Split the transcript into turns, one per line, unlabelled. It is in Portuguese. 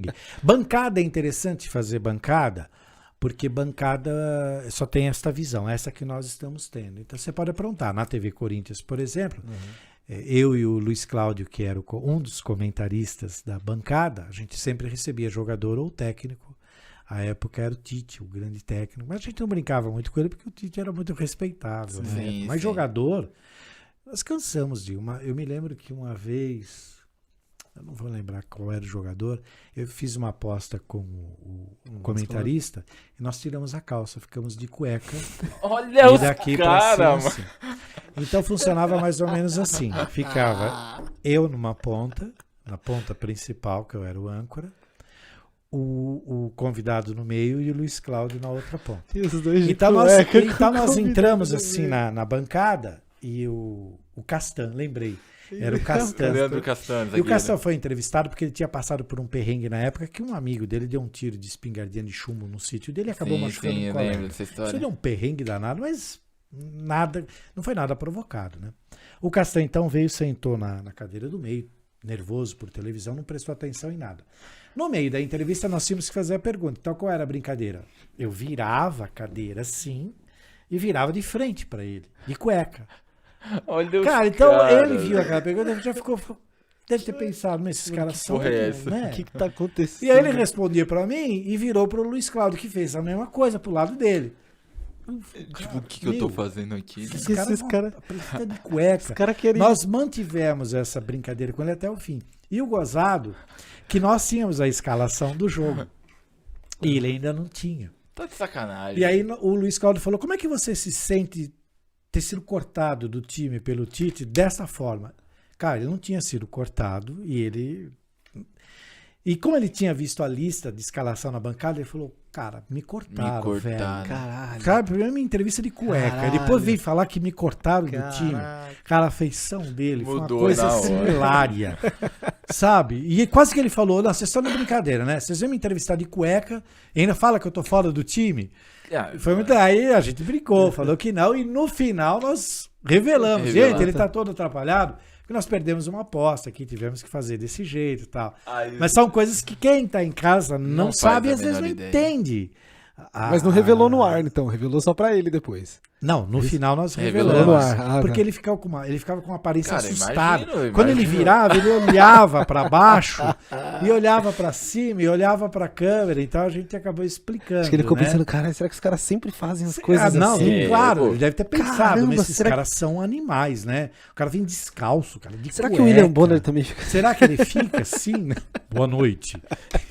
perrengue. Bancada é interessante fazer bancada, porque bancada só tem esta visão, essa que nós estamos tendo. Então você pode aprontar. Na TV Corinthians, por exemplo, eu e o Luiz Cláudio, que era um dos comentaristas da bancada, a gente sempre recebia jogador ou técnico. A época era o Tite, o grande técnico. Mas a gente não brincava muito com ele, porque o Tite era muito respeitável. Né? Mas jogador, nós cansamos de uma... Eu me lembro que uma vez... Eu não vou lembrar qual era o jogador. Eu fiz uma aposta com o comentarista e nós tiramos a calça, ficamos de cueca.
Olha os
caras, assim. Então funcionava mais ou menos assim. Ficava eu numa ponta, na ponta principal, que eu era o âncora, o convidado no meio e o Luiz Cláudio na outra ponta.
E os dois de
então
cueca
nós entramos assim na bancada e o Castan, lembrei. Era o Castan.
Leandro Castan.
E o Castan foi entrevistado porque ele tinha passado por um perrengue na época que um amigo dele deu um tiro de espingardinha de chumbo no sítio dele e acabou machucando um colega. Isso deu um perrengue danado, mas nada, não foi nada provocado, né? O Castan então veio, sentou na cadeira do meio, nervoso por televisão, não prestou atenção em nada. No meio da entrevista nós tínhamos que fazer a pergunta. Então qual era a brincadeira? Eu virava a cadeira assim e virava de frente para ele, de cueca.
Olha
cara, então ele viu aquela pergunta e já ficou... Deve ter pensado, mas esses caras são...
Porra é essa?
Né?
O que tá acontecendo?
E aí ele respondia pra mim e virou pro Luiz Cláudio, que fez a mesma coisa pro lado dele.
Tipo, o que eu tô fazendo aqui?
Esses caras precisa de cueca. Nós mantivemos essa brincadeira com ele até o fim. E o gozado, que nós tínhamos a escalação do jogo. E ele ainda não tinha.
Tá de sacanagem.
E aí o Luiz Cláudio falou, como é que você se sente ter sido cortado do time pelo Tite dessa forma? Cara, ele não tinha sido cortado e como ele tinha visto a lista de escalação na bancada, ele falou, cara, me cortaram. Velho.
Caralho.
Cara, primeiro minha entrevista de cueca, caralho. Depois veio falar que me cortaram do time. Cara, a feição dele
mudou,
foi uma coisa similária, sabe? E quase que ele falou, não, vocês estão na brincadeira, né? Vocês vêm me entrevistar de cueca e ainda fala que eu tô fora do time? Foi muito... Aí a gente brincou, falou que não, e no final nós revelamos. Gente, ele tá todo atrapalhado, porque nós perdemos uma aposta aqui, tivemos que fazer desse jeito e tal. Mas são coisas que quem tá em casa não sabe e às vezes não entende.
Mas não revelou no ar, então, revelou só pra ele depois.
Não, no final nós revelamos. Porque ele ficava com uma aparência assustada. Quando ele virava, ele olhava para baixo, e olhava para cima, e olhava para a câmera. Então a gente acabou explicando.
Acho que ele ficou pensando, cara, será que os caras sempre fazem as coisas assim?
Claro, ele deve ter pensado, mas esses caras são animais, né? O cara vem descalço, cara, de
Será que o William Bonner também fica?
Será que ele fica assim? Boa noite.